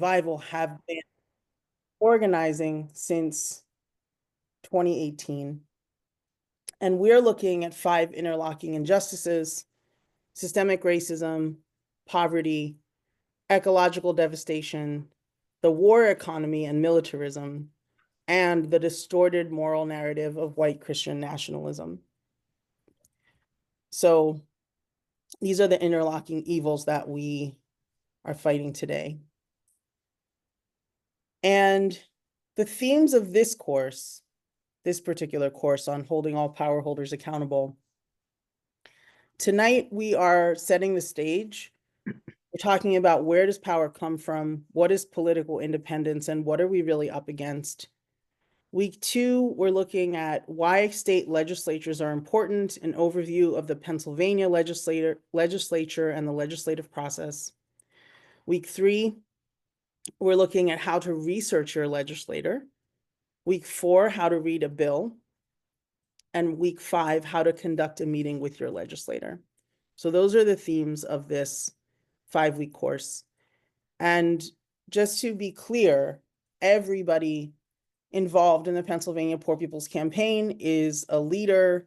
Survival have been organizing since 2018. And we're looking at 5 interlocking injustices: systemic racism, poverty, ecological devastation, the war economy and militarism, and the distorted moral narrative of white Christian nationalism. So these are the interlocking evils that we are fighting today. And the themes of this course, this particular course on holding all power holders accountable, tonight we are setting the stage. We're talking about where does power come from, what is political independence, and what are we really up against. Week 2, we're looking at why state legislatures are important, an overview of the Pennsylvania legislature and the legislative process. Week 3, we're looking at how to research your legislator. Week 4, how to read a bill. And week 5, how to conduct a meeting with your legislator. So those are the themes of this 5-week course. And just to be clear, everybody involved in the Pennsylvania Poor People's Campaign is a leader,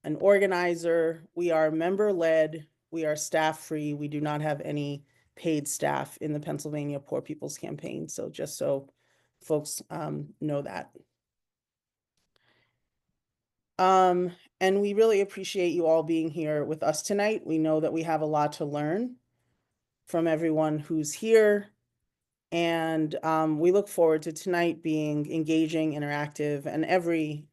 an organizer. We are member-led, we are staff-free. We do not have any paid staff in the Pennsylvania Poor People's Campaign. So just so folks know that. And we really appreciate you all being here with us tonight. We know that we have a lot to learn from everyone who's here. And we look forward to tonight being engaging, interactive, and every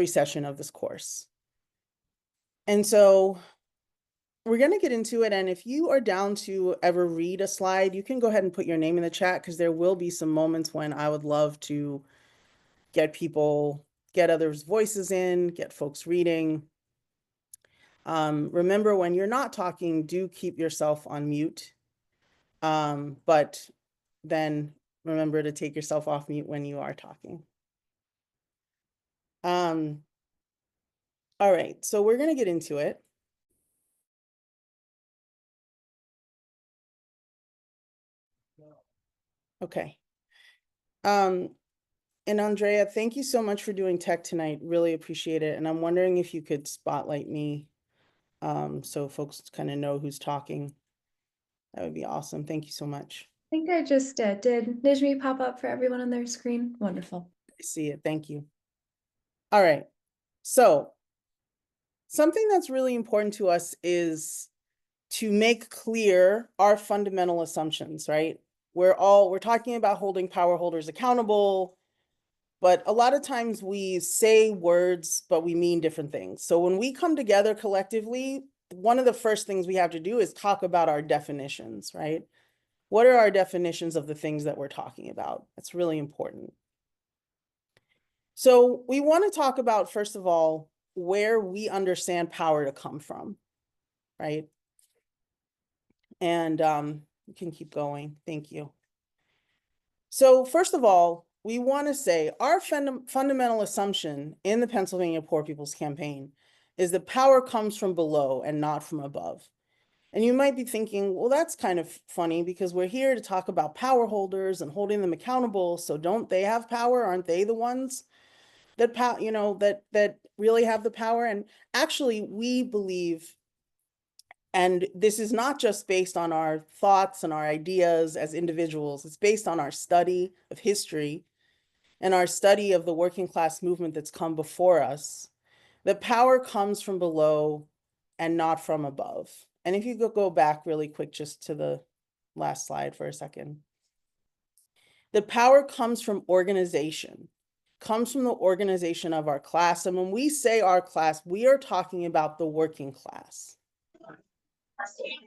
session of this course. And so we're going to get into it. And if you are down to ever read a slide, you can go ahead and put your name in the chat, because there will be some moments when I would love to get others' voices in, get folks reading. Remember, when you're not talking, do keep yourself on mute. But then remember to take yourself off mute when you are talking. All right, so we're going to get into it. Okay. And Andrea, thank you so much for doing tech tonight. Really appreciate it. And I'm wondering if you could spotlight me so folks kind of know who's talking. That would be awesome. Thank you so much. I think I just did Nijmi pop up for everyone on their screen? Wonderful. I see it. Thank you. All right. So something that's really important to us is to make clear our fundamental assumptions, right? We're talking about holding power holders accountable, but a lot of times we say words, but we mean different things. So when we come together collectively, one of the first things we have to do is talk about our definitions, right? What are our definitions of the things that we're talking about? That's really important. So we want to talk about, first of all, where we understand power to come from, right? And you can keep going. Thank you. So first of all, we want to say our fundamental assumption in the Pennsylvania Poor People's Campaign is that power comes from below and not from above. And you might be thinking, well, that's kind of funny, because we're here to talk about power holders and holding them accountable. So don't they have power? Aren't they the ones that that really have the power? And actually, we believe, and this is not just based on our thoughts and our ideas as individuals, it's based on our study of history and our study of the working class movement that's come before us, that power comes from below and not from above. And if you go back really quick just to the last slide for a second. The power comes from organization, comes from the organization of our class. And when we say our class, we are talking about the working class.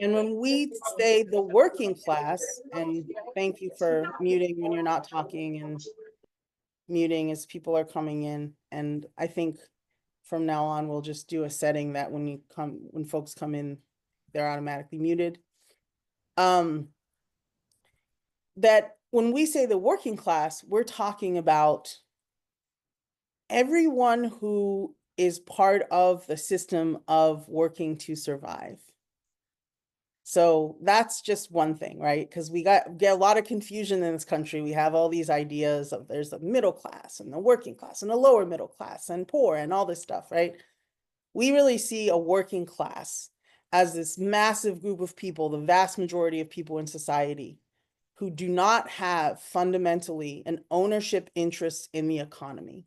And when we say the working class, and thank you for muting when you're not talking and muting as people are coming in. And I think from now on, we'll just do a setting that when folks come in, they're automatically muted. That when we say the working class, we're talking about everyone who is part of the system of working to survive. So that's just one thing, right? Because we get a lot of confusion in this country. We have all these ideas of there's a middle class and the working class and the lower middle class and poor and all this stuff, right? We really see a working class as this massive group of people, the vast majority of people in society, who do not have fundamentally an ownership interest in the economy.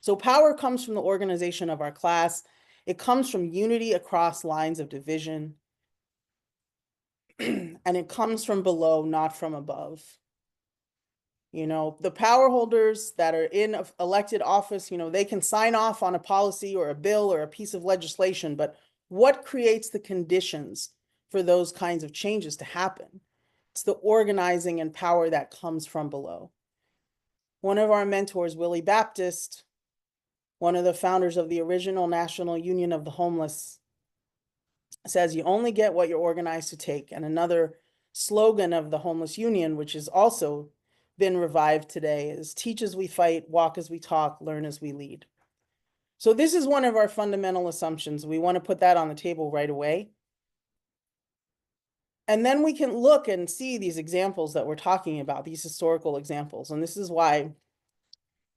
So power comes from the organization of our class. It comes from unity across lines of division. And it comes from below, not from above. You know, the power holders that are in elected office, you know, they can sign off on a policy or a bill or a piece of legislation, but what creates the conditions for those kinds of changes to happen? It's the organizing and power that comes from below. One of our mentors, Willie Baptist, one of the founders of the original National Union of the Homeless, says you only get what you're organized to take. And another slogan of the Homeless Union, which has also been revived today, is teach as we fight, walk as we talk, learn as we lead. So this is one of our fundamental assumptions. We want to put that on the table right away. And then we can look and see these examples that we're talking about, these historical examples. And this is why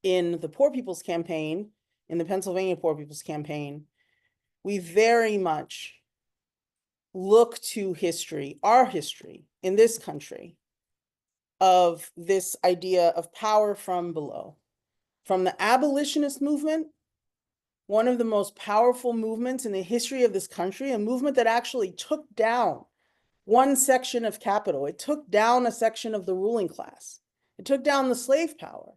in the Poor People's Campaign, in the Pennsylvania Poor People's Campaign, we very much look to history, our history in this country, of this idea of power from below. From the abolitionist movement, one of the most powerful movements in the history of this country, a movement that actually took down one section of capital. It took down a section of the ruling class. It took down the slave power.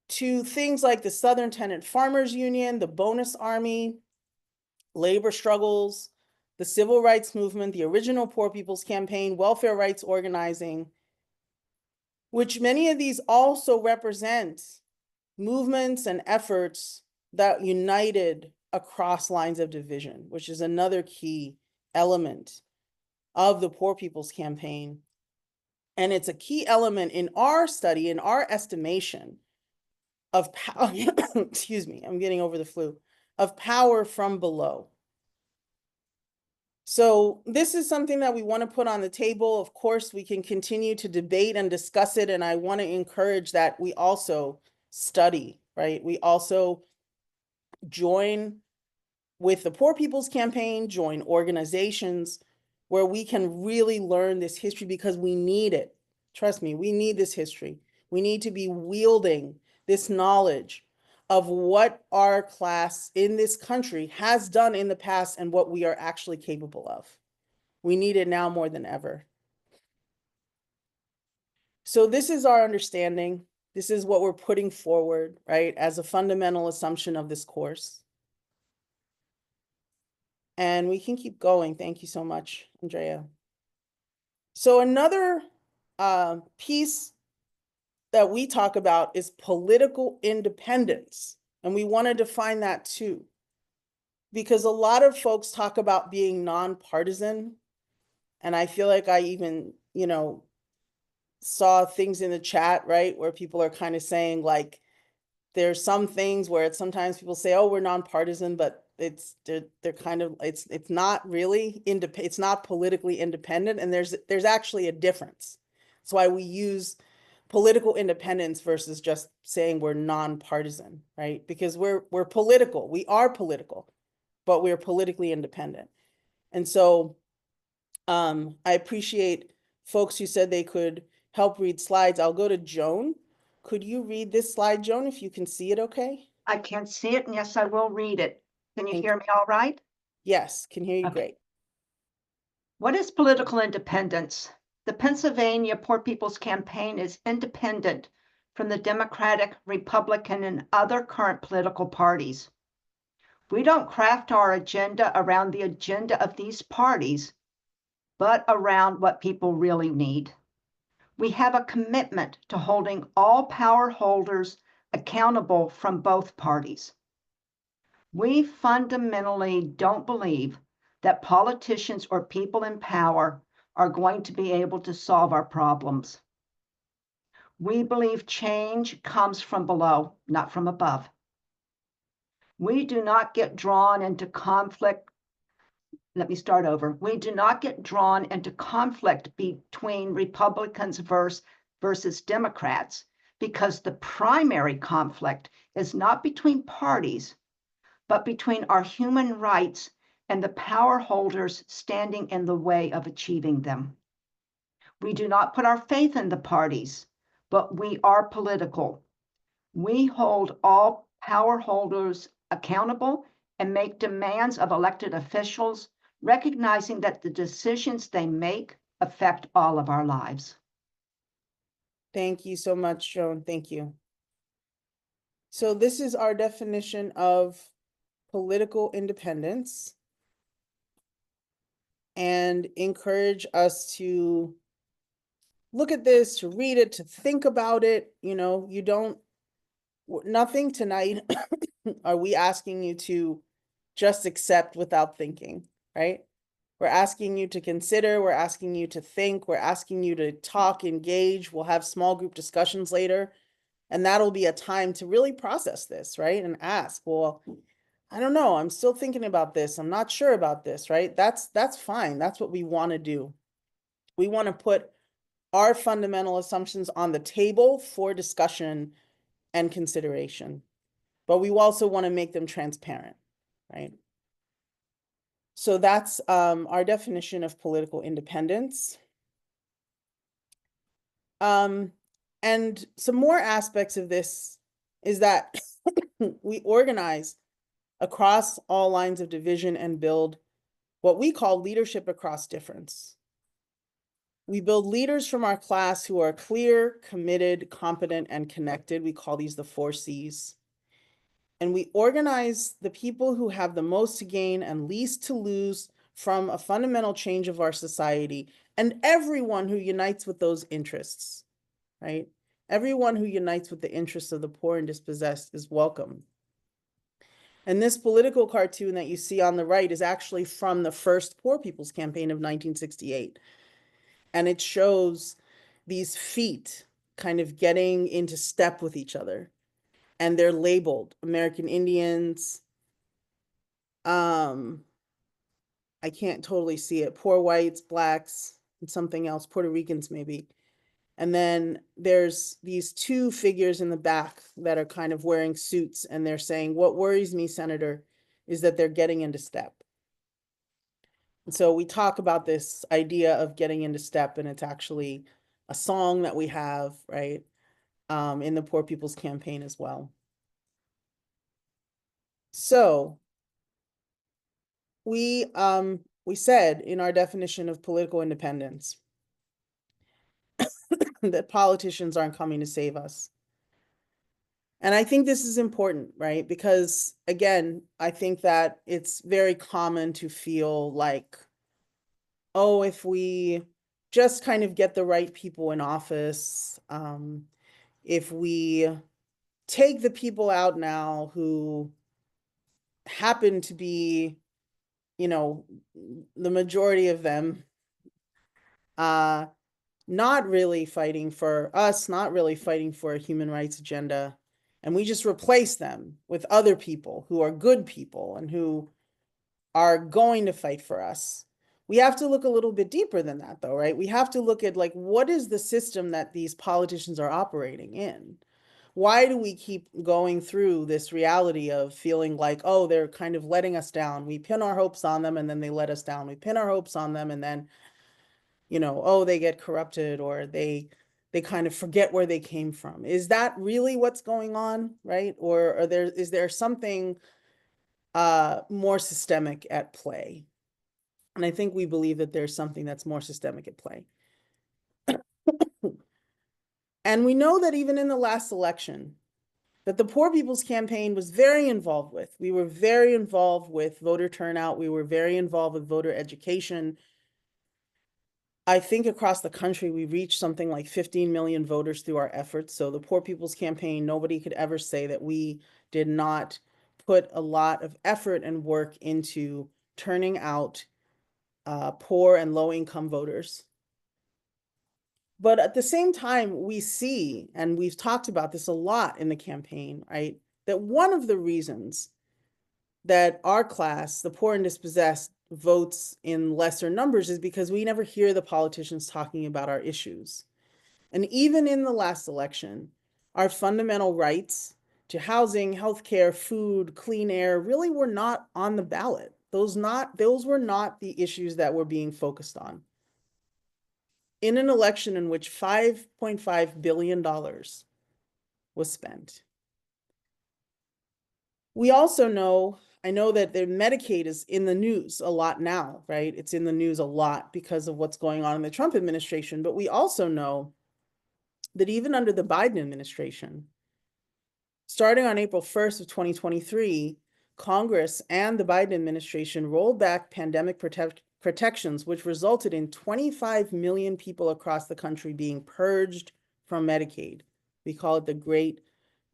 To things like the Southern Tenant Farmers Union, the Bonus Army, labor struggles, the civil rights movement, the original Poor People's Campaign, welfare rights organizing, which many of these also represent movements and efforts that united across lines of division, which is another key element of the Poor People's Campaign. And it's a key element in our study, in our estimation of power, excuse me, I'm getting over the flu, of power from below. So this is something that we want to put on the table. Of course, we can continue to debate and discuss it. And I want to encourage that we also study, right? We also join with the Poor People's Campaign, join organizations where we can really learn this history because we need it. Trust me, we need this history. We need to be wielding this knowledge of what our class in this country has done in the past and what we are actually capable of. We need it now more than ever. So this is our understanding. This is what we're putting forward, right, as a fundamental assumption of this course. And we can keep going. Thank you so much, Andrea. So another piece that we talk about is political independence. And we want to define that too. Because a lot of folks talk about being nonpartisan. And I feel like I even, you know, saw things in the chat, right, where people are kind of saying like, there's some things where it's sometimes people say, oh, we're nonpartisan, but they're kind of, it's not really it's not politically independent. And there's actually a difference. That's why we use political independence versus just saying we're nonpartisan, right? Because we're political, we are political, but we're politically independent. And so I appreciate folks who said they could help read slides. I'll go to Joan. Could you read this slide, Joan, if you can see it okay? I can see it, and yes, I will read it. Can you Thank hear me all right? Yes, can hear you Okay. great. What is political independence? The Pennsylvania Poor People's Campaign is independent from the Democratic, Republican, and other current political parties. We don't craft our agenda around the agenda of these parties, but around what people really need. We have a commitment to holding all power holders accountable from both parties. We fundamentally don't believe that politicians or people in power are going to be able to solve our problems. We believe change comes from below, not from above. We do not get drawn into conflict let me start over. We do not get drawn into conflict between Republicans versus Democrats, because the primary conflict is not between parties, but between our human rights and the power holders standing in the way of achieving them. We do not put our faith in the parties, but we are political. We hold all power holders accountable and make demands of elected officials, recognizing that the decisions they make affect all of our lives. Thank you so much, Joan. Thank you. So this is our definition of political independence, and encourage us to look at this, to read it, to think about it. You know, you don't, nothing tonight are we asking you to just accept without thinking, right? We're asking you to consider, we're asking you to think, we're asking you to talk, engage. We'll have small group discussions later, and that'll be a time to really process this, right? And ask, well, I don't know, I'm still thinking about this. I'm not sure about this, right? That's fine. That's what we want to do. We want to put our fundamental assumptions on the table for discussion and consideration, but we also want to make them transparent, right? So that's our definition of political independence. And some more aspects of this is that we organize across all lines of division and build what we call leadership across difference. We build leaders from our class who are clear, committed, competent, and connected. We call these the 4 C's. And we organize the people who have the most to gain and least to lose from a fundamental change of our society, and everyone who unites with those interests, right? Everyone who unites with the interests of the poor and dispossessed is welcome. And this political cartoon that you see on the right is actually from the first Poor People's Campaign of 1968. And it shows these feet kind of getting into step with each other. And they're labeled American Indians. I can't totally see it. Poor whites, blacks, and something else, Puerto Ricans maybe. And then there's these 2 figures in the back that are kind of wearing suits, and they're saying, what worries me, Senator, is that they're getting into step. And so we talk about this idea of getting into step, and it's actually a song that we have, right, in the Poor People's Campaign as well. So we said in our definition of political independence that politicians aren't coming to save us. And I think this is important, right? Because again, I think that it's very common to feel like, oh, if we just kind of get the right people in office, if we take the people out now who happen to be, you know, the majority of them, not really fighting for us, not really fighting for a human rights agenda, and we just replace them with other people who are good people and who are going to fight for us. We have to look a little bit deeper than that though, right? We have to look at like, what is the system that these politicians are operating in? Why do we keep going through this reality of feeling like, oh, they're kind of letting us down? We pin our hopes on them and then they let us down. We pin our hopes on them and then, you know, oh, they get corrupted, or they kind of forget where they came from. Is that really what's going on, right? Or is there something more systemic at play? And I think we believe that there's something that's more systemic at play. And we know that even in the last election, that the Poor People's Campaign was very involved with. We were very involved with voter turnout. We were very involved with voter education. I think across the country, we reached something like 15 million voters through our efforts. So the Poor People's Campaign, nobody could ever say that we did not put a lot of effort and work into turning out poor and low-income voters. But at the same time, we see, and we've talked about this a lot in the campaign, right, that one of the reasons that our class, the poor and dispossessed, votes in lesser numbers is because we never hear the politicians talking about our issues. And even in the last election, our fundamental rights to housing, healthcare, food, clean air really were not on the ballot. Those were not the issues that were being focused on. In an election in which $5.5 billion was spent. We also know, I know that the Medicaid is in the news a lot now, right? It's in the news a lot because of what's going on in the Trump administration, but we also know that even under the Biden administration, starting on April 1st of 2023, Congress and the Biden administration rolled back pandemic protections, which resulted in 25 million people across the country being purged from Medicaid. We call it the Great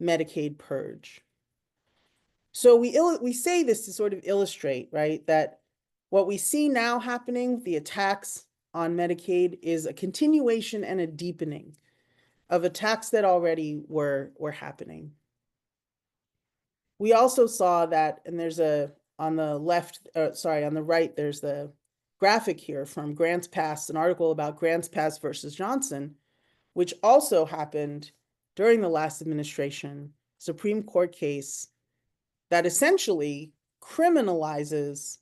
Medicaid Purge. So we say this to sort of illustrate, right, that what we see now happening, the attacks on Medicaid, is a continuation and a deepening of attacks that already were happening. We also saw that, and there's on the right, there's the graphic here from Grants Pass, an article about Grants Pass versus Johnson, which also happened during the last administration, Supreme Court case that essentially criminalizes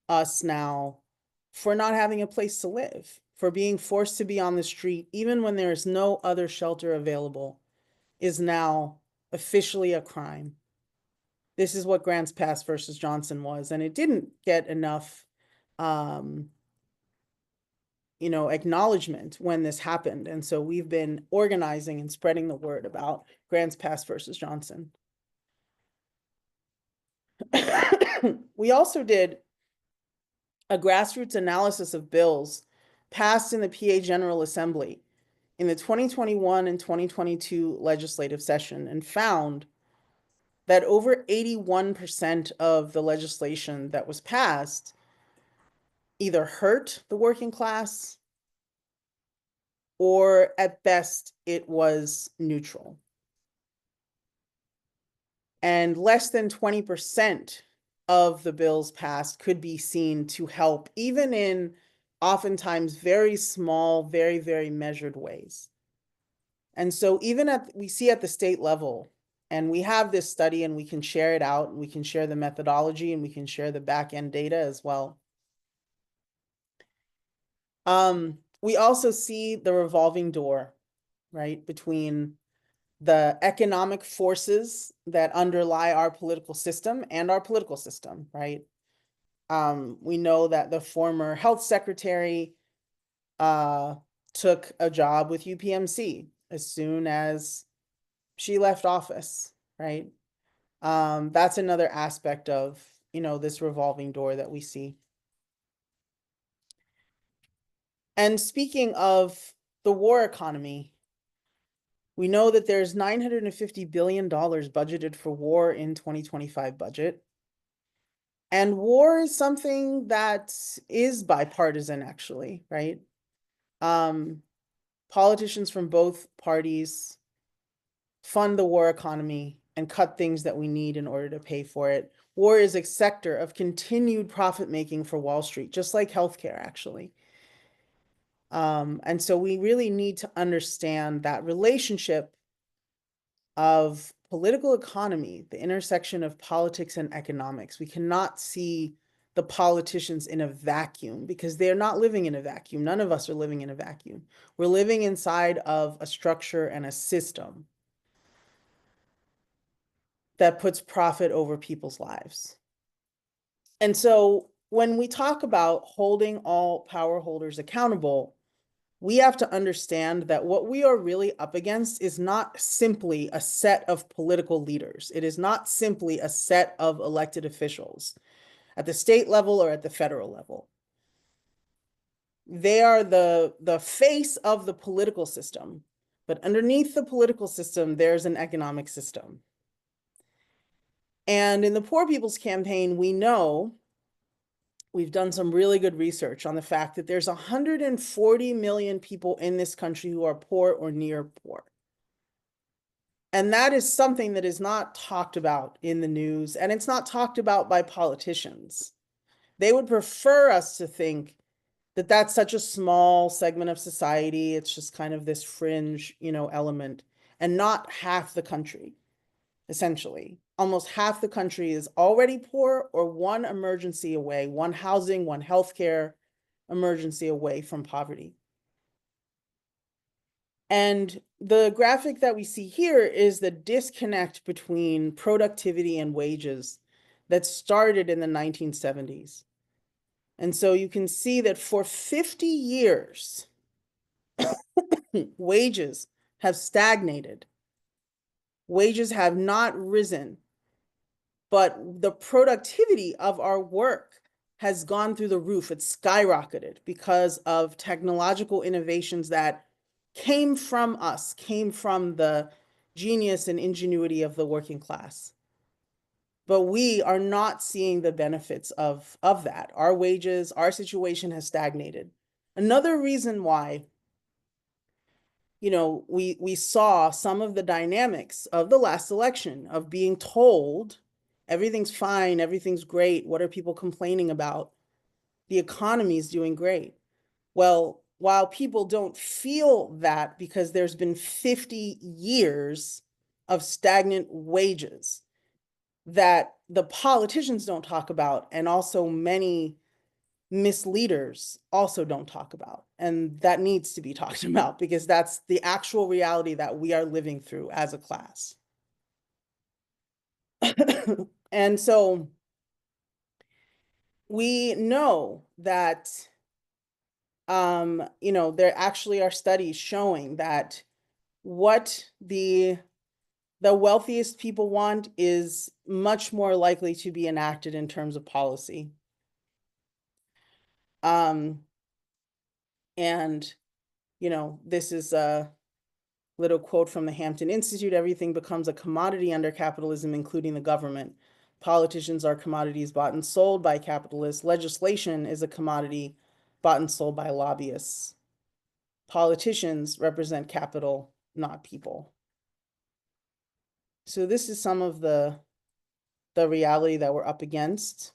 us now for not having a place to live, for being forced to be on the street, even when there is no other shelter available, is now officially a crime. This is what Grants Pass versus Johnson was, and it didn't get enough, acknowledgement when this happened. And so we've been organizing and spreading the word about Grants Pass versus Johnson. We also did a grassroots analysis of bills passed in the PA General Assembly in the 2021 and 2022 legislative session and found that over 81% of the legislation that was passed either hurt the working class or at best it was neutral. And less than 20% of the bills passed could be seen to help, even in oftentimes very small, very, very measured ways. And so even we see at the state level, and we have this study and we can share it out, and we can share the methodology and we can share the back end data as well. We also see the revolving door, right, between the economic forces that underlie our political system and our political system, right? We know that the former health secretary took a job with UPMC as soon as she left office, right? That's another aspect of, this revolving door that we see. And speaking of the war economy, we know that there's $950 billion budgeted for war in 2025 budget. And war is something that is bipartisan, actually, right? Politicians from both parties fund the war economy and cut things that we need in order to pay for it. War is a sector of continued profit making for Wall Street, just like healthcare, actually. And so we really need to understand that relationship of political economy, the intersection of politics and economics. We cannot see the politicians in a vacuum because they're not living in a vacuum. None of us are living in a vacuum. We're living inside of a structure and a system that puts profit over people's lives. And so when we talk about holding all power holders accountable, we have to understand that what we are really up against is not simply a set of political leaders. It is not simply a set of elected officials at the state level or at the federal level. They are the face of the political system, but underneath the political system, there's an economic system. And in the Poor People's Campaign, we know we've done some really good research on the fact that there's 140 million people in this country who are poor or near poor. And that is something that is not talked about in the news, and it's not talked about by politicians. They would prefer us to think that that's such a small segment of society. It's just kind of this fringe, element, and not half the country, essentially. Almost half the country is already poor or one emergency away, one housing, one healthcare emergency away from poverty. And the graphic that we see here is the disconnect between productivity and wages that started in the 1970s. And so you can see that for 50 years, wages have stagnated. Wages have not risen, but the productivity of our work has gone through the roof. It's skyrocketed because of technological innovations that came from us, came from the genius and ingenuity of the working class. But we are not seeing the benefits of that. Our wages, our situation has stagnated. Another reason why, we saw some of the dynamics of the last election of being told everything's fine, everything's great. What are people complaining about? The economy is doing great. Well, while people don't feel that because there's been 50 years of stagnant wages that the politicians don't talk about, and also many misleaders also don't talk about. And that needs to be talked about because that's the actual reality that we are living through as a class. And so we know that there actually are studies showing that what the wealthiest people want is much more likely to be enacted in terms of policy. And this is a little quote from the Hampton Institute: everything becomes a commodity under capitalism, including the government. Politicians are commodities bought and sold by capitalists. Legislation is a commodity bought and sold by lobbyists. Politicians represent capital, not people. So this is some of the reality that we're up against.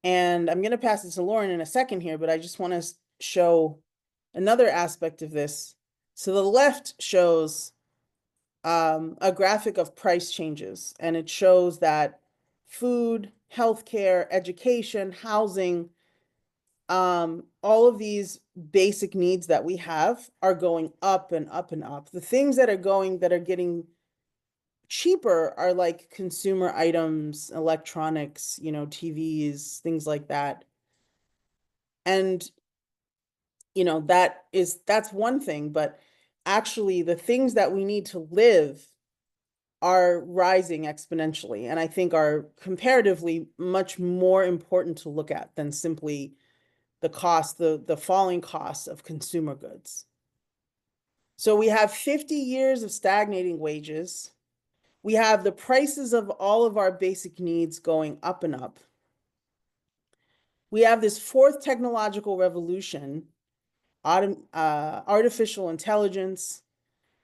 And I'm going to pass it to Lauren in a second here, but I just want to show another aspect of this. So the left shows a graphic of price changes, and it shows that food, healthcare, education, housing, all of these basic needs that we have are going up and up and up. The things that are getting cheaper are like consumer items, electronics, TVs, things like that. And that's one thing, but actually the things that we need to live are rising exponentially, and I think are comparatively much more important to look at than simply the falling costs of consumer goods. So we have 50 years of stagnating wages. We have the prices of all of our basic needs going up and up. We have this fourth technological revolution, artificial intelligence,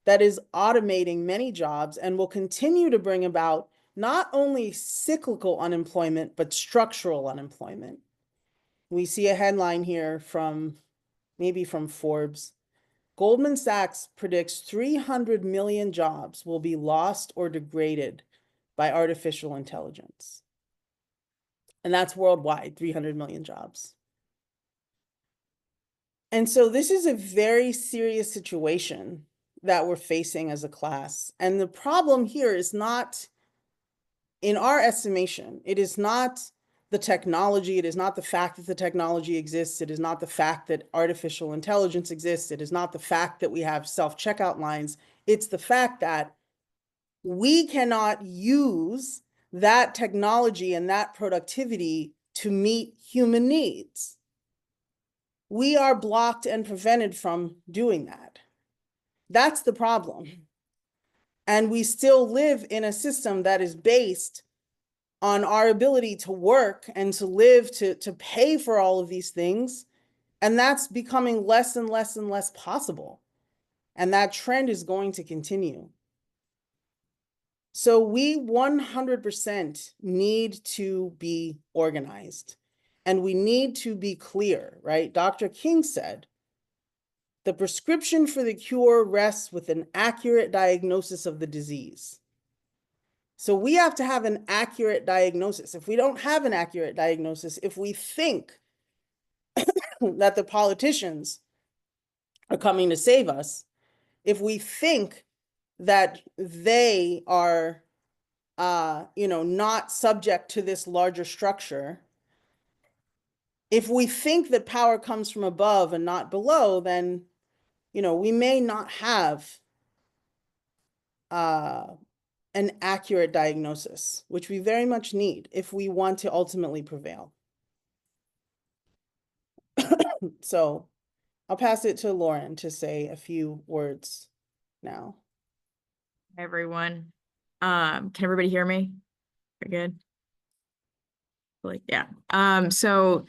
that is automating many jobs and will continue to bring about not only cyclical unemployment, but structural unemployment. We see a headline here maybe from Forbes. Goldman Sachs predicts 300 million jobs will be lost or degraded by artificial intelligence. And that's worldwide, 300 million jobs. And so this is a very serious situation that we're facing as a class. And the problem here is not, in our estimation, it is not the technology. It is not the fact that the technology exists. It is not the fact that artificial intelligence exists. It is not the fact that we have self-checkout lines. It's the fact that we cannot use that technology and that productivity to meet human needs. We are blocked and prevented from doing that. That's the problem. And we still live in a system that is based on our ability to work and to live, to pay for all of these things. And that's becoming less and less and less possible. And that trend is going to continue. So we 100% need to be organized, and we need to be clear, right? Dr. King said, the prescription for the cure rests with an accurate diagnosis of the disease. So we have to have an accurate diagnosis. If we don't have an accurate diagnosis, if we think that the politicians are coming to save us, if we think that they are not subject to this larger structure, if we think that power comes from above and not below, then, we may not have an accurate diagnosis, which we very much need if we want to ultimately prevail. So I'll pass it to Lauren to say a few words now. Hi, everyone. Can everybody hear me? Very good. Yeah. So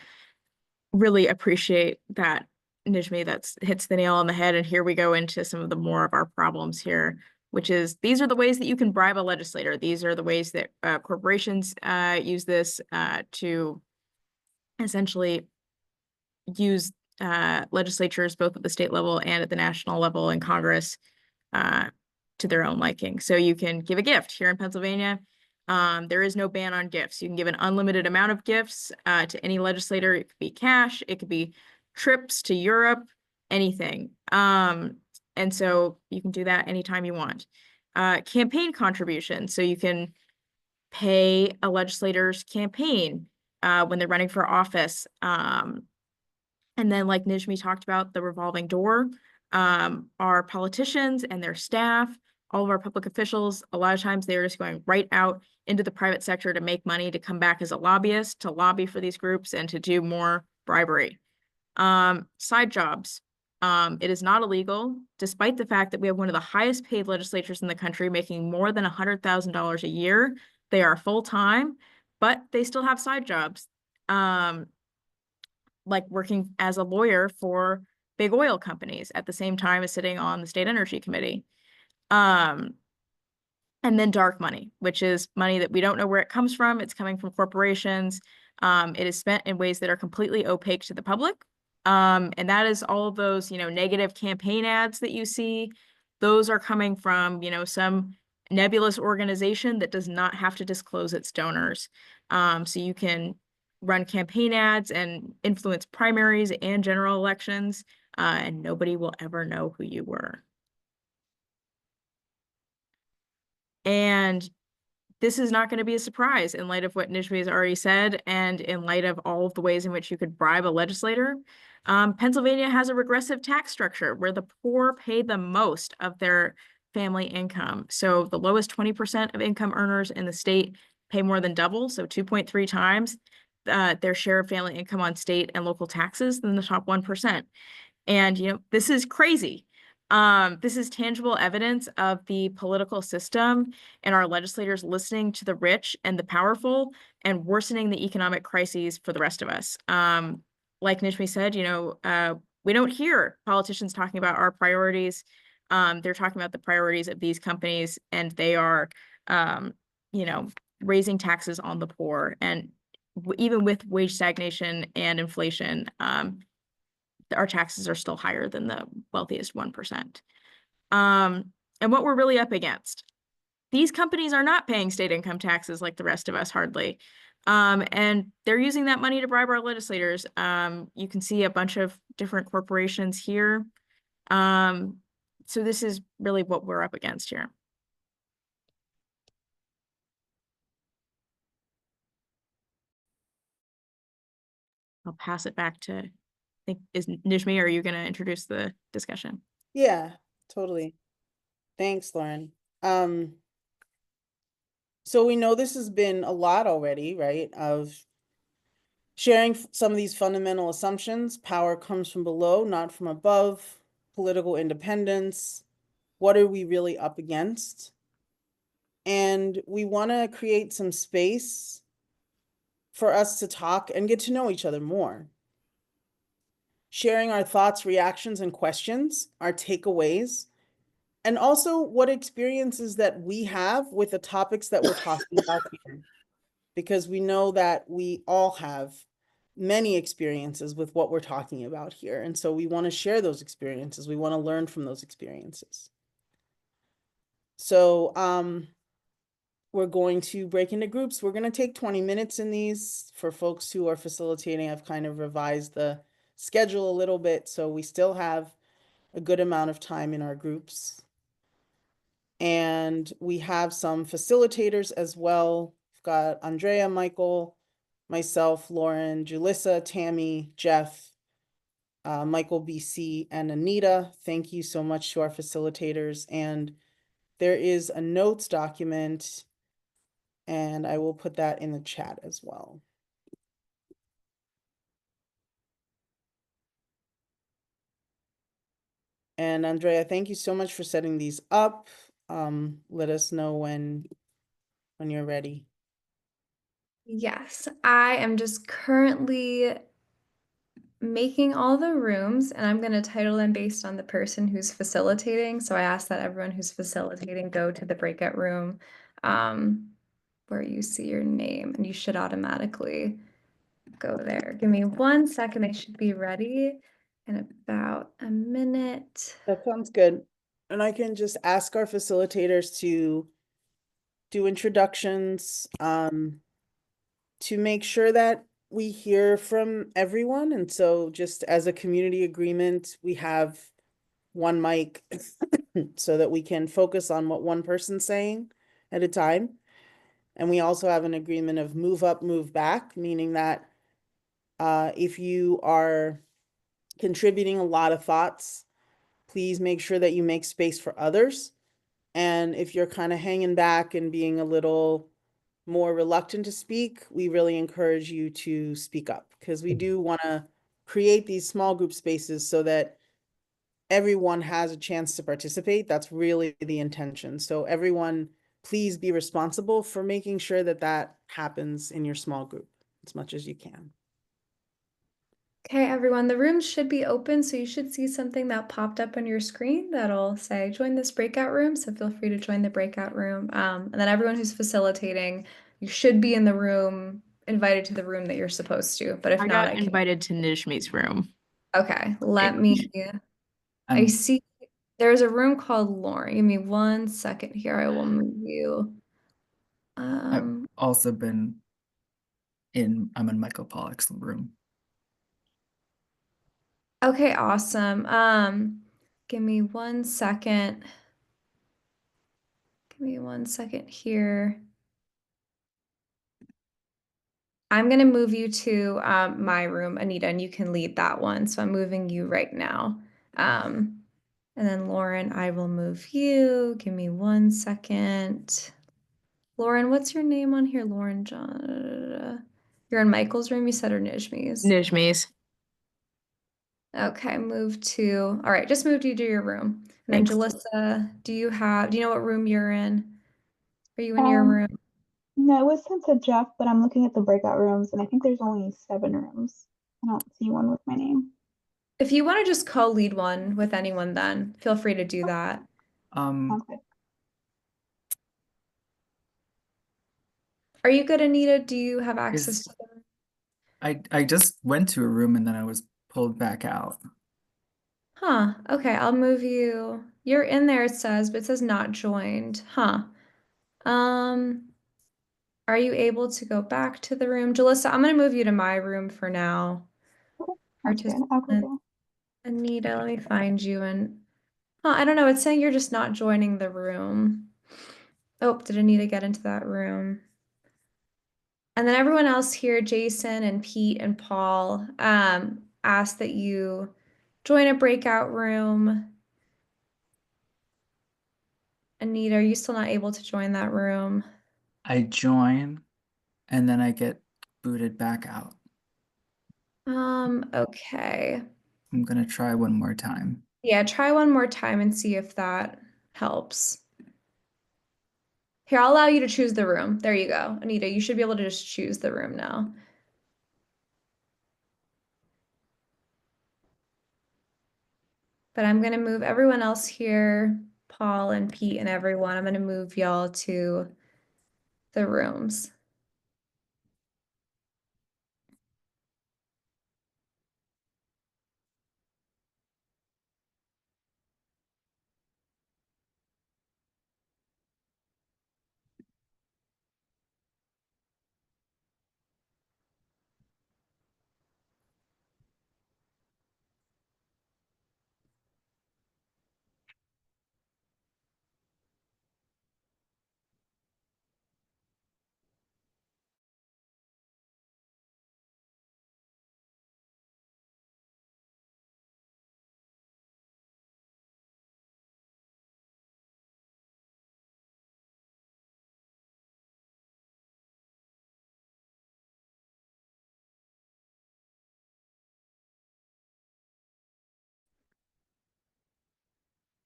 really appreciate that, Nijmi, that's hits the nail on the head. And here we go into some of the more of our problems here, which is these are the ways that you can bribe a legislator. These are the ways that corporations use this to essentially use legislatures both at the state level and at the national level in Congress to their own liking. So you can give a gift here in Pennsylvania. There is no ban on gifts. You can give an unlimited amount of gifts to any legislator. It could be cash, it could be trips to Europe, anything. And so you can do that anytime you want. Campaign contribution. So you can pay a legislator's campaign when they're running for office. And then, like Nijmi talked about, the revolving door, our politicians and their staff, all of our public officials, a lot of times they're just going right out into the private sector to make money, to come back as a lobbyist, to lobby for these groups and to do more bribery. Side jobs. It is not illegal, despite the fact that we have one of the highest paid legislatures in the country, making more than $100,000 a year. They are full-time, but they still have side jobs. Like working as a lawyer for big oil companies at the same time as sitting on the State Energy Committee. And then dark money, which is money that we don't know where it comes from. It's coming from corporations. It is spent in ways that are completely opaque to the public. And that is all of those, negative campaign ads that you see. Those are coming from, some nebulous organization that does not have to disclose its donors. So you can run campaign ads and influence primaries and general elections, and nobody will ever know who you were. And this is not going to be a surprise in light of what Nijmi has already said, and in light of all of the ways in which you could bribe a legislator. Pennsylvania has a regressive tax structure where the poor pay the most of their family income. So the lowest 20% of income earners in the state pay more than double, so 2.3 times their share of family income on state and local taxes than the top 1%. And, this is crazy. This is tangible evidence of the political system and our legislators listening to the rich and the powerful and worsening the economic crises for the rest of us. Like Nijmi said, we don't hear politicians talking about our priorities. They're talking about the priorities of these companies, and they are, raising taxes on the poor. And even with wage stagnation and inflation, our taxes are still higher than the wealthiest 1%. And what we're really up against, these companies are not paying state income taxes like the rest of us, hardly. And they're using that money to bribe our legislators. You can see a bunch of different corporations here. So this is really what we're up against here. I'll pass it back to, I think, is Nijmi, are you going to introduce the discussion? Yeah, totally. Thanks, Lauren. So we know this has been a lot already, right? Of sharing some of these fundamental assumptions. Power comes from below, not from above. Political independence. What are we really up against? And we want to create some space for us to talk and get to know each other more. Sharing our thoughts, reactions, and questions, our takeaways, and also what experiences that we have with the topics that we're talking about here. Because we know that we all have many experiences with what we're talking about here. And so we want to share those experiences. We want to learn from those experiences. So we're going to break into groups. We're going to take 20 minutes in these. For folks who are facilitating, I've kind of revised the schedule a little bit, so we still have a good amount of time in our groups. And we have some facilitators as well. We've got Andrea, Michael, myself, Lauren, Julissa, Tammy, Jeff, Michael BC, and Anita. Thank you so much to our facilitators. And there is a notes document, and I will put that in the chat as well. And Andrea, thank you so much for setting these up. Let us know when you're ready. Yes, I am just currently making all the rooms, and I'm going to title them based on the person who's facilitating. So I ask that everyone who's facilitating go to the breakout room where you see your name, and you should automatically go there. Give me 1 second. I should be ready in about a minute. That sounds good. And I can just ask our facilitators to do introductions, to make sure that we hear from everyone. And so just as a community agreement, we have one mic so that we can focus on what one person's saying at a time. And we also have an agreement of move up, move back, meaning that if you are contributing a lot of thoughts, please make sure that you make space for others. And if you're kind of hanging back and being a little more reluctant to speak, we really encourage you to speak up, because we do want to create these small group spaces so that everyone has a chance to participate. That's really the intention. So everyone, please be responsible for making sure that that happens in your small group as much as you can. Okay, everyone, the room should be open, so you should see something that popped up on your screen that'll say join this breakout room. So feel free to join the breakout room. And then everyone who's facilitating, you should be in the room, invited to the room that you're supposed to. But if I not, got I can. invited to Nijme's room. Okay, let me. I I'm, see there's a room called Lauren. Give me 1 second here. I will move you. I've also been I'm in Michael Pollock's room. Okay, awesome. Give me 1 second. Give me 1 second here. I'm gonna move you to my room, Anita, and you can lead that one. So I'm moving you right now. And then Lauren, I will move you. Give me 1 second. Lauren, what's your name on here? Lauren John. You're in Michael's room, you said, or Nijme's? Nijme's. Okay, move to, all right, just moved you to your room. And then Thanks. Jalissa, do you know what room you're in? Are you in your room? No, it was sent to Jeff, but I'm looking at the breakout rooms, and I think there's only 7 rooms. I don't see one with my name. If you want to just co-lead one with anyone, then feel free to do that. Sounds good. Are you good, Anita? Do you have access to the room? I just went to a room and then I was pulled back out. Huh, okay, I'll move you. You're in there, it says, but it says not joined. Huh. Are you able to go back to the room? Jalissa, I'm gonna move you to my room for now. Okay, sounds good. I'll go Participant there. Anita, let me find you and I don't know, it's saying you're just not joining the room. Oh, did Anita get into that room? And then everyone else here, Jason and Pete and Paul, asked that you join a breakout room. Anita, are you still not able to join that room? I join and then I get booted back out. Okay. I'm gonna try one more time. Yeah, try one more time and see if that helps. Here, I'll allow you to choose the room. There you go. Anita, you should be able to just choose the room now. But I'm gonna move everyone else here. Paul and Pete and everyone. I'm going to move y'all to the rooms.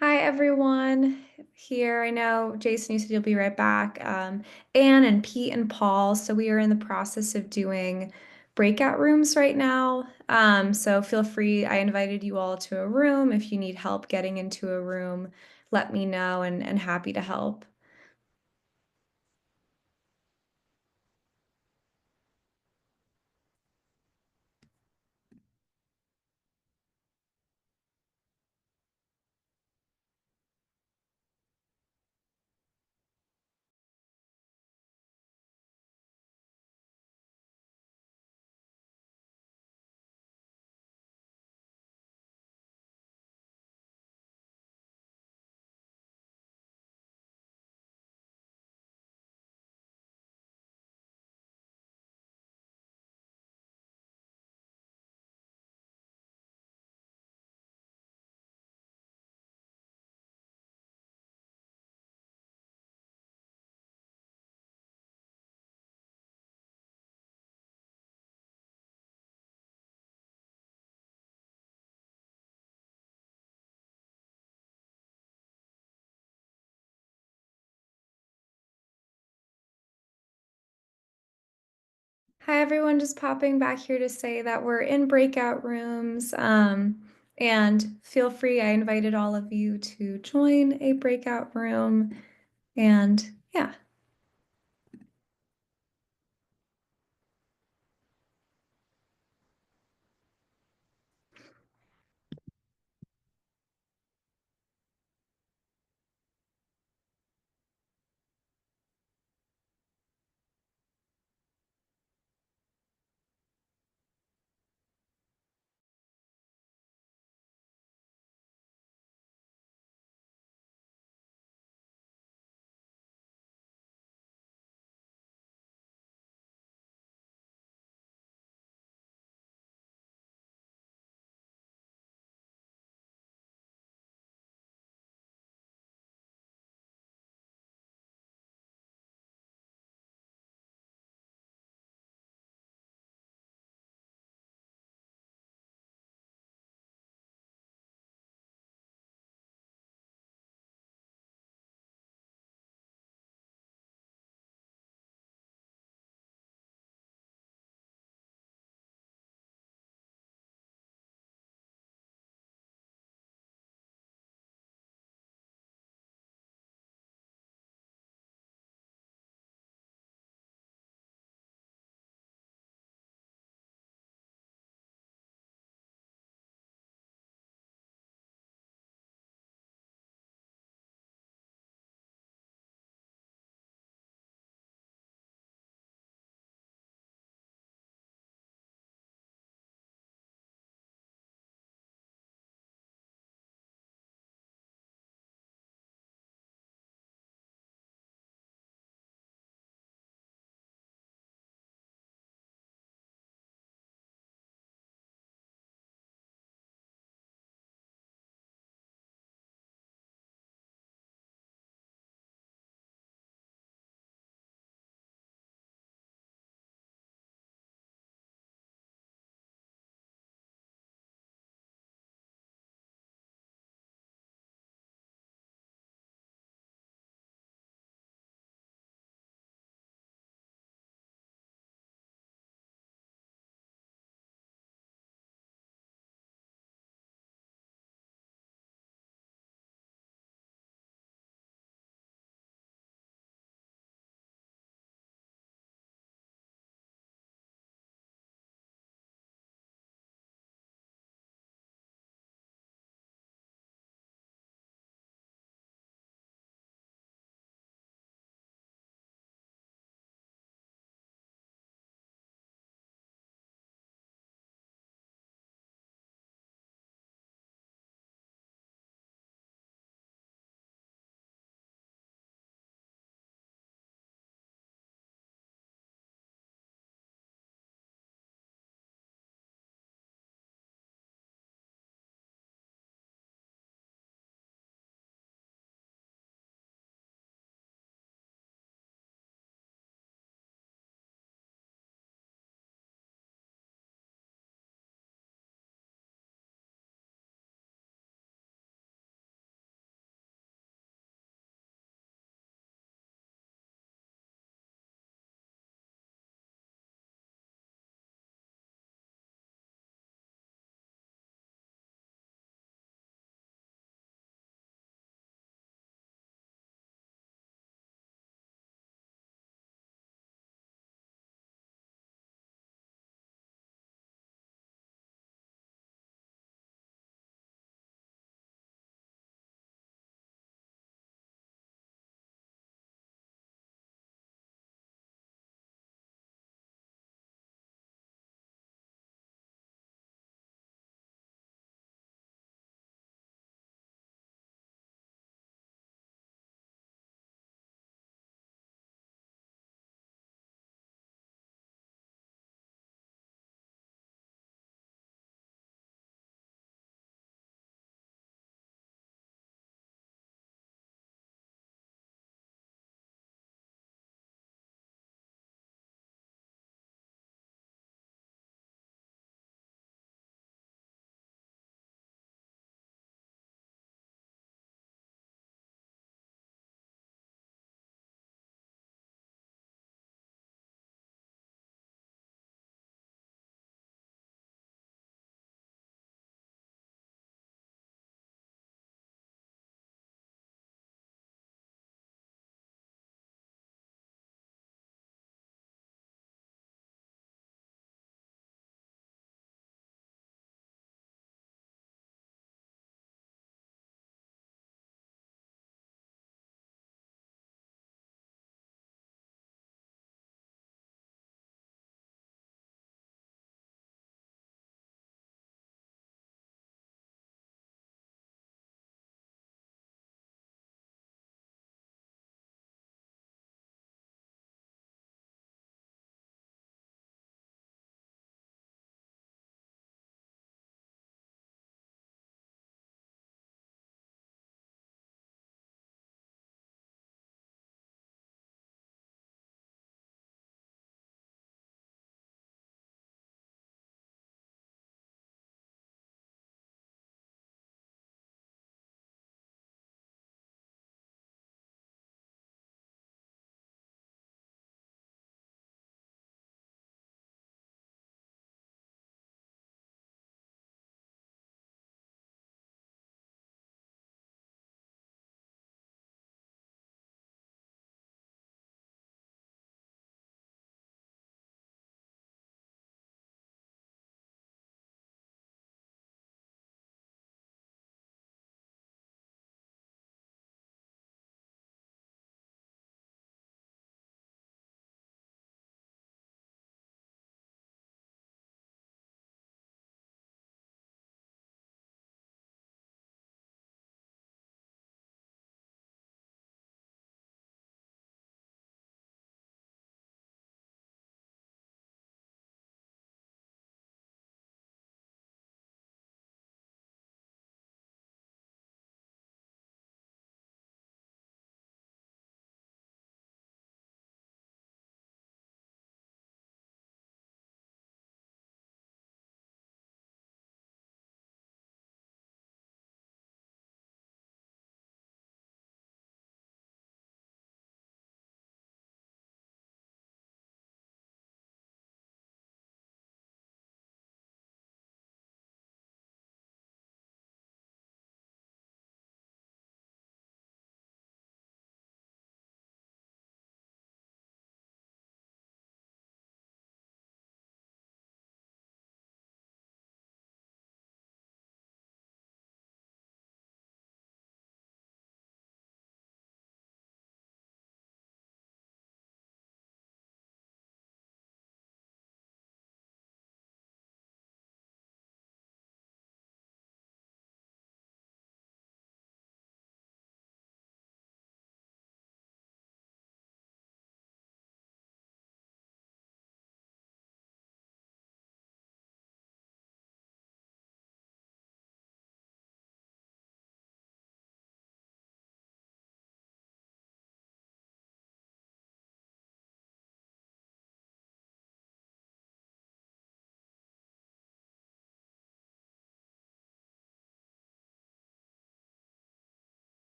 Hi, everyone here. I know Jason, you said you'll be right back. Anne and Pete and Paul. So we are in the process of doing breakout rooms right now. So feel free. I invited you all to a room. If you need help getting into a room, let me know and happy to help. Hi, everyone. Just popping back here to say that we're in breakout rooms. And feel free, I invited all of you to join a breakout room. And yeah.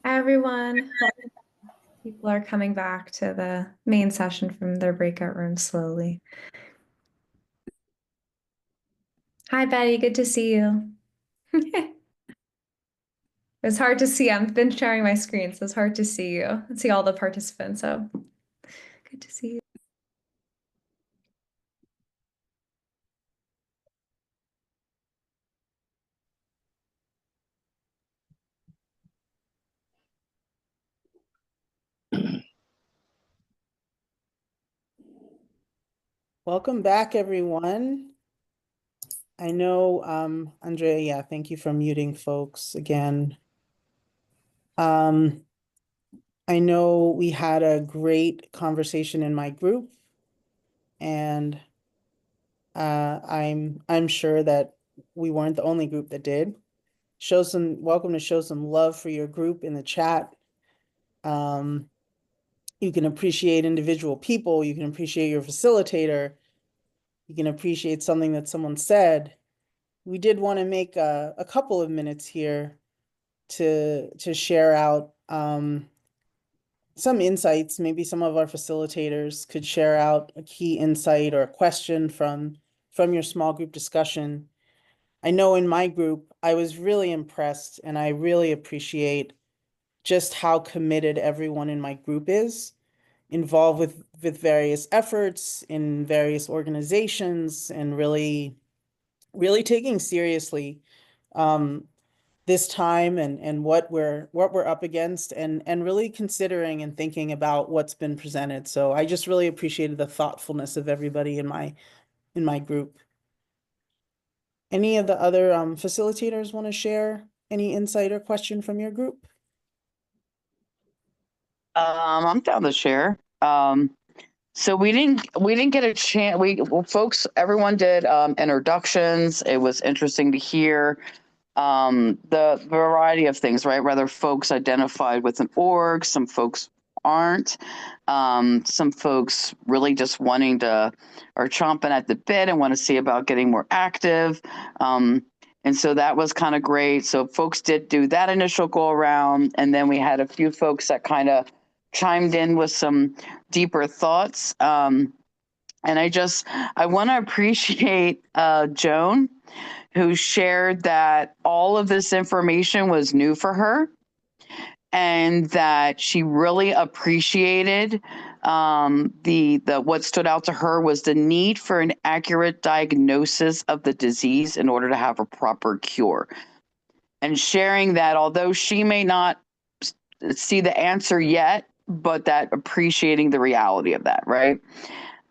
Hi, everyone. People are coming back to the main session from their breakout room slowly. Hi, Betty. Good to see you. It's hard to see. I've been sharing my screen, so it's hard to see you and see all the participants. So good to see you. Welcome back, everyone. I know, Andrea, yeah, thank you for muting folks again. I know we had a great conversation in my group, and I'm sure that we weren't the only group that did. Welcome to show some love for your group in the chat. You can appreciate individual people, you can appreciate your facilitator, you can appreciate something that someone said. We did want to make a couple of minutes here to share out some insights. Maybe some of our facilitators could share out a key insight or a question from your small group discussion. I know in my group, I was really impressed, and I really appreciate just how committed everyone in my group is, involved with various efforts in various organizations, and really taking seriously this time and what we're up against, and really considering and thinking about what's been presented. So I just really appreciated the thoughtfulness of everybody in my group. Any of the other facilitators want to share any insight or question from your group? I'm down to share. So we didn't get a chance. Folks, everyone did introductions. It was interesting to hear the variety of things, right? Whether folks identified with an org, some folks aren't, some folks really just wanting to, or chomping at the bit and want to see about getting more active. And so that was kind of great. So folks did do that initial go around. And then we had a few folks that kind of chimed in with some deeper thoughts. And I want to appreciate Joan, who shared that all of this information was new for her and that she really appreciated the what stood out to her was the need for an accurate diagnosis of the disease in order to have a proper cure. And sharing that, although she may not see the answer yet, but that appreciating the reality of that, right?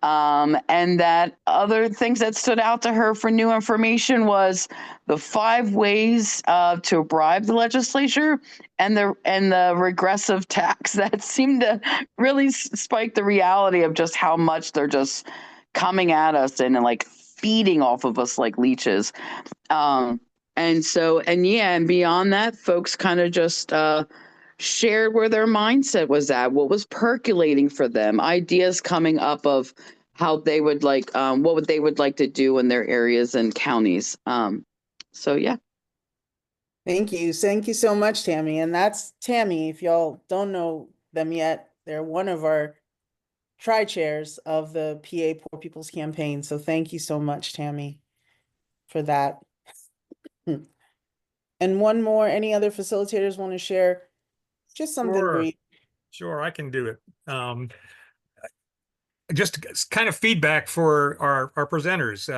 And that other things that stood out to her for new information was the 5 ways to bribe the legislature and the regressive tax that seemed to really spike the reality of just how much they're just coming at us and like feeding off of us like leeches. And beyond that, folks kind of just shared where their mindset was at, what was percolating for them, ideas coming up of how they would like, what they would like to do in their areas and counties. So yeah. Thank you. Thank you so much, Tammy. And that's Tammy. If y'all don't know them yet, they're one of our tri-chairs of the PA Poor People's Campaign. So thank you so much, Tammy, for that. And one more, any other facilitators want to share just something Sure. brief? Sure, I can do it. Just kind of feedback for our presenters.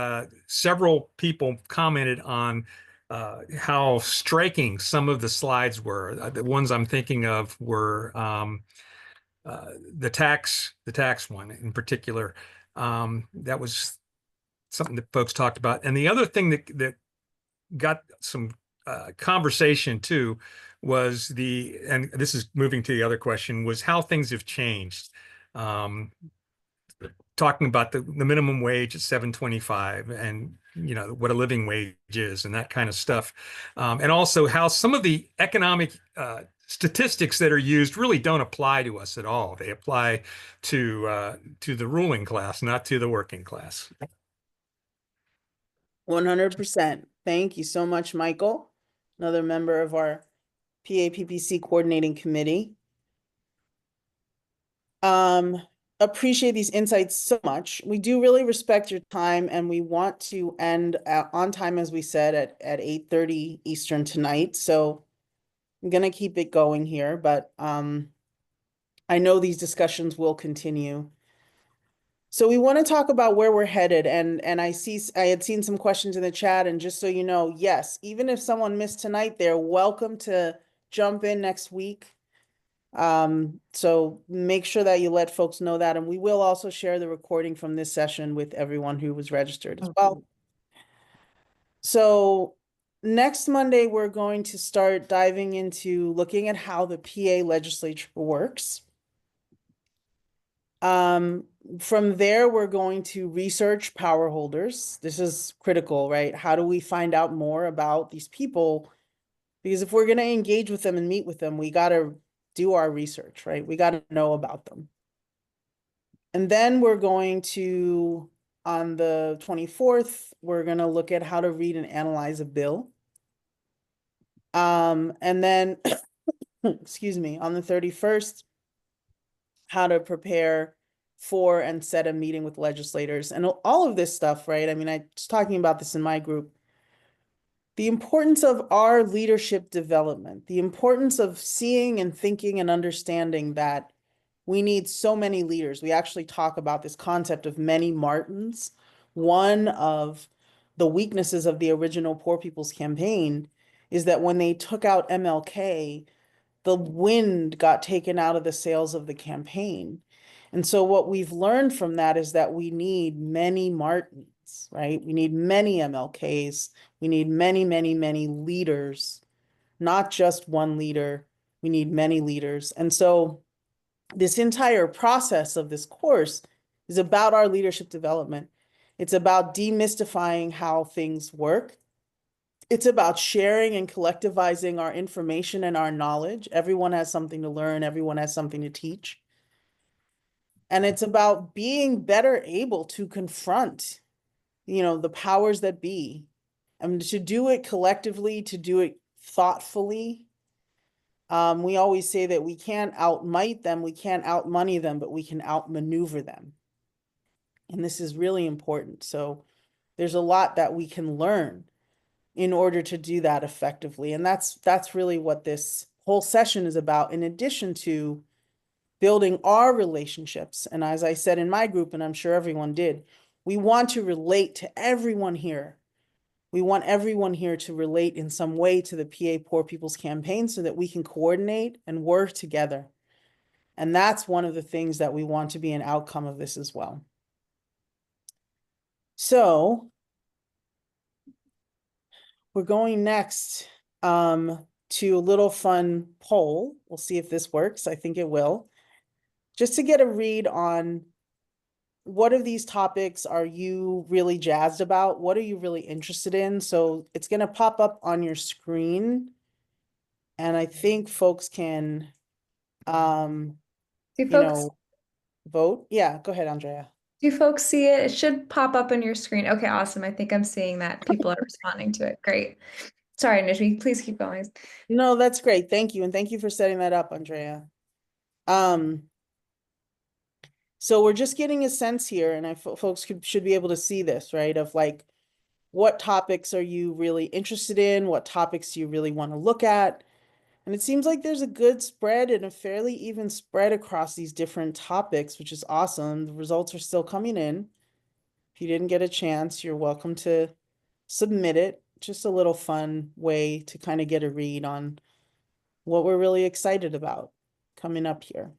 Several people commented on how striking some of the slides were. The ones I'm thinking of were the tax one in particular. That was something that folks talked about. And the other thing that got some conversation too was and this is moving to the other question, was how things have changed. Talking about the minimum wage at $7.25 and what a living wage is and that kind of stuff. And also how some of the economic statistics that are used really don't apply to us at all. They apply to the ruling class, not to the working class. 100%. Thank you so much, Michael, another member of our PAPPC Coordinating Committee. Appreciate these insights so much. We do really respect your time, and we want to end on time, as we said, at 8:30 Eastern tonight. So I'm gonna keep it going here, but I know these discussions will continue. So we want to talk about where we're headed, and I had seen some questions in the chat, and just so you know, yes, even if someone missed tonight, they're welcome to jump in next week. So make sure that you let folks know that, and we will also share the recording from this session with everyone who was registered as well. So next Monday, we're going to start diving into looking at how the PA legislature works. From there, we're going to research power holders. This is critical, right? How do we find out more about these people? Because if we're going to engage with them and meet with them, we got to do our research, right? We got to know about them. And then we're going to, on the 24th, we're going to look at how to read and analyze a bill. And then, excuse me, on the 31st, how to prepare for and set a meeting with legislators and all of this stuff, right? I mean, I was talking about this in my group. The importance of our leadership development, the importance of seeing and thinking and understanding that we need so many leaders. We actually talk about this concept of many Martins. One of the weaknesses of the original Poor People's Campaign is that when they took out MLK, the wind got taken out of the sails of the campaign. And so what we've learned from that is that we need many Martins, right? We need many MLKs. We need many, many, many leaders, not just one leader. We need many leaders. And so this entire process of this course is about our leadership development. It's about demystifying how things work. It's about sharing and collectivizing our information and our knowledge. Everyone has something to learn. Everyone has something to teach. And it's about being better able to confront, the powers that be. I mean, to do it collectively, to do it thoughtfully. We always say that we can't outmight them, we can't outmoney them, but we can outmaneuver them. And this is really important. So there's a lot that we can learn in order to do that effectively. And that's really what this whole session is about, in addition to building our relationships. And as I said in my group, and I'm sure everyone did, we want to relate to everyone here. We want everyone here to relate in some way to the PA Poor People's Campaign so that we can coordinate and work together. And that's one of the things that we want to be an outcome of this as well. So we're going next to a little fun poll. We'll see if this works. I think it will. Just to get a read on what of these topics are you really jazzed about? What are you really interested in? So it's going to pop up on your screen. And I think folks can, Do folks vote. Yeah, go ahead, Andrea. do folks see it? It should pop up on your screen. Okay, awesome. I think I'm seeing that people are responding to it. Great. Sorry, Nishmi, please keep going. No, that's great. Thank you. And thank you for setting that up, Andrea. So we're just getting a sense here, and folks should be able to see this, right? Of like, what topics are you really interested in? What topics do you really want to look at? And it seems like there's a good spread and a fairly even spread across these different topics, which is awesome. The results are still coming in. If you didn't get a chance, you're welcome to submit it. Just a little fun way to kind of get a read on what we're really excited about coming up here.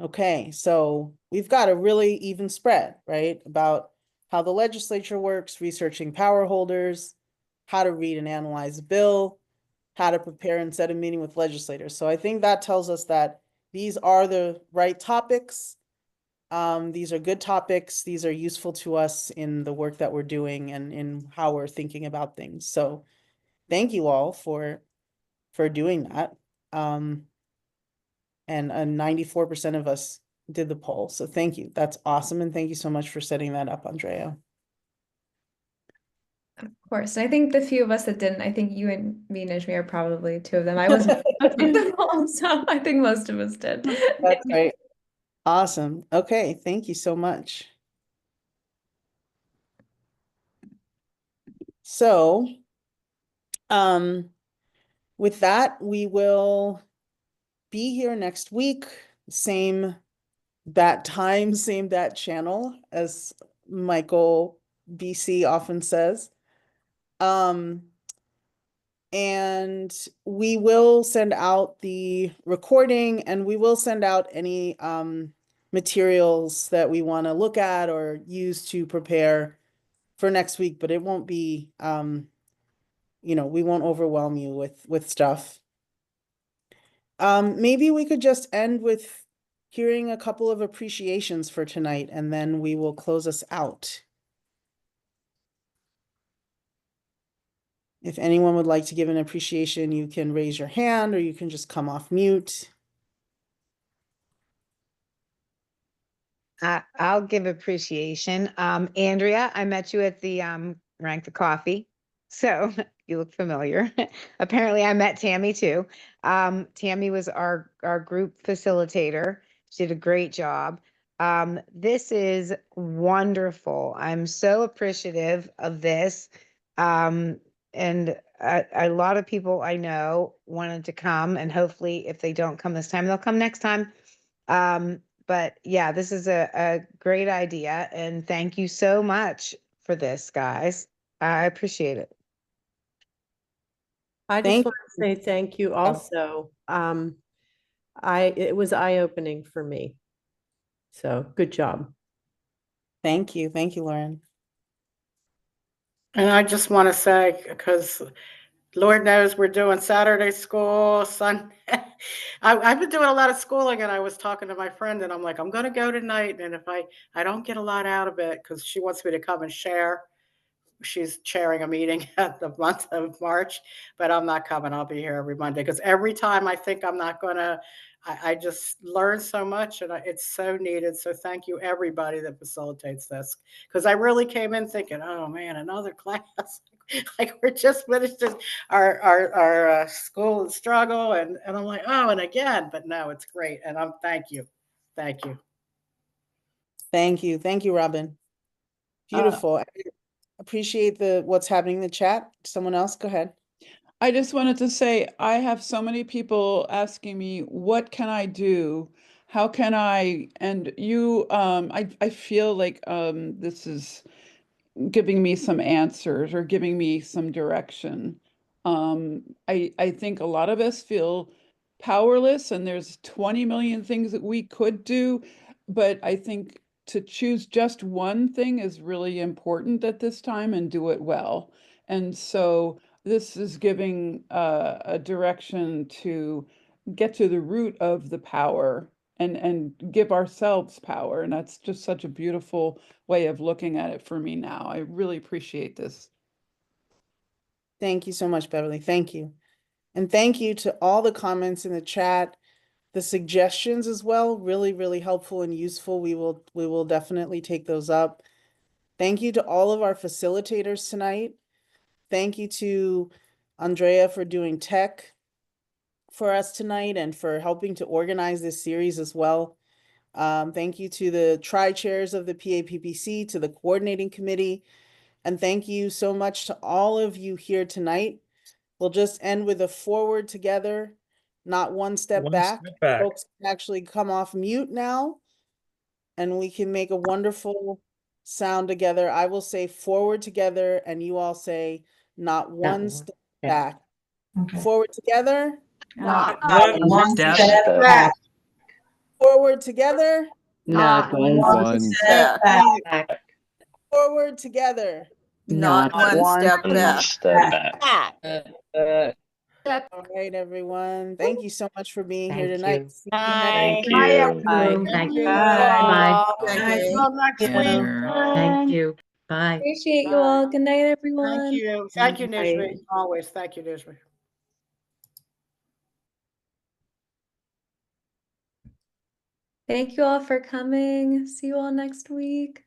Okay, so we've got a really even spread, right? About how the legislature works, researching power holders, how to read and analyze a bill, how to prepare and set a meeting with legislators. So I think that tells us that these are the right topics. These are good topics. These are useful to us in the work that we're doing and in how we're thinking about things. So thank you all for doing that. And 94% of us did the poll. So thank you. That's awesome. And thank you so much for setting that up, Andrea. Of course. And I think the few of us that didn't, I think you and me, Nijmi, are probably two of them. I wasn't in the poll, so I think most of us did. That's right. Awesome. Okay. Thank you so much. So, with that, we will be here next week. Same bat time, same bat channel, as Michael BC often says. And we will send out the recording, and we will send out any materials that we want to look at or use to prepare for next week, but it won't be we won't overwhelm you with stuff. Maybe we could just end with hearing a couple of appreciations for tonight, and then we will close us out. If anyone would like to give an appreciation, you can raise your hand or you can just come off mute. I'll give appreciation. Andrea, I met you at the Rank the Coffee, so you look familiar. Apparently, I met Tammy too. Tammy was our group facilitator. She did a great job. This is wonderful. I'm so appreciative of this. And a lot of people I know wanted to come, and hopefully if they don't come this time, they'll come next time. But yeah, this is a great idea, and thank you so much for this, guys. I appreciate it. I just want to say thank you also. It was eye-opening for me. So good job. Thank you. Thank you, Lauren. And I just want to say, because Lord knows we're doing Saturday school, Sunday. I've been doing a lot of schooling, and I was talking to my friend, and I'm like, I'm going to go tonight. And if I don't get a lot out of it, because she wants me to come and share. She's chairing a meeting at the month of March, but I'm not coming. I'll be here every Monday, because every time I think I'm not going to, I just learn so much, and it's so needed. So thank you, everybody that facilitates this, because I really came in thinking, oh man, another class. Like we're just finished our school struggle, and I'm like, oh, and again, but no, it's great, and thank you. Thank you, Robin. Beautiful. I appreciate what's happening in the chat. Someone else, go ahead. I just wanted to say, I have so many people asking me, what can I do? How can I? And you, I feel like this is giving me some answers or giving me some direction. I think a lot of us feel powerless, and there's 20 million things that we could do, but I think to choose just one thing is really important at this time and do it well. And so this is giving a direction to get to the root of the power and give ourselves power. And that's just such a beautiful way of looking at it for me now. I really appreciate this. Thank you so much, Beverly. Thank you. And thank you to all the comments in the chat, the suggestions as well. Really, really helpful and useful. We will definitely take those up. Thank you to all of our facilitators tonight. Thank you to Andrea for doing tech for us tonight and for helping to organize this series as well. Thank you to the tri-chairs of the PAPPC, to the coordinating committee, and thank you so much to all of you here tonight. We'll just end with a forward together, not one step back. Folks can actually come off mute now, and we can make a wonderful sound together. I will say forward together, and you all say not one step back. Okay. Forward together. Not one step back. Forward together. Not one step back. Forward together. Not one step back. All right, everyone. Thank you so much for being here tonight. See you Thank next you. week. Thank you. Bye. Until next week. Thank you. Bye. Appreciate you all. Good night, everyone. Thank you. Thank you, Nijmi. Always. Thank you, Nijmi. Thank you all for coming. See you all next week.